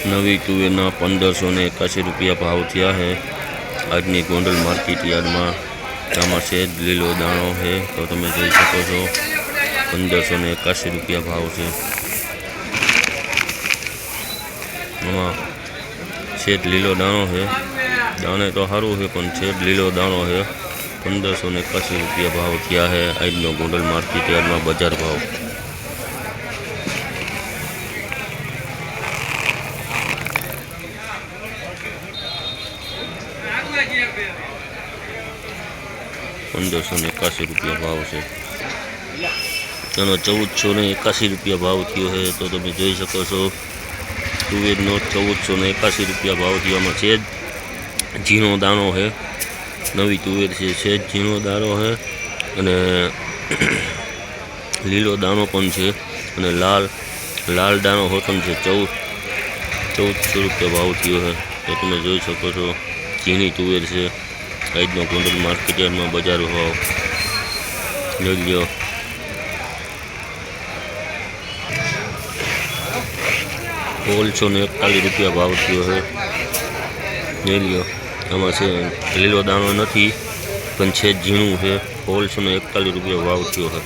नवी तुवेरना 1581 रुपया भाव थया है। आजनी गोंडल मार्केट यार्ड में आमां सेज लीलो दाणो है तो तमे जोई शको छो 1581 रुपया भाव है। आमां सेज लीलो दाणो है, दाणे तो सारू है पण सेज लीलो दाणो है। 1581 रुपया भाव थया है। आजनो गोंडल मार्केट यार्ड में बजार भाव। ₹1581 भाव से। तेनो 1481 रुपया भाव थयो है तो तमे जोई शको छो। तुवेरनो 1481 रुपया भाव थयो। आमां सेज झीणो दाणो है। नवी तुवेर से सेज झीणो दाणो है अने लीलो दाणो पण छे अने लाल दाणो होतन छे। 1400 रुपया भाव थयो है तो तमे जोई शको छो। झीणी तुवेर से आजनो गोंडल मार्केट यार्ड में बजार भाव जोई लो। 1641 रुपया भाव थयो है। जोई लो आमां से लीलो दाणो नथी पण छे झीणुं है। 1641 रुपया भाव थयो है।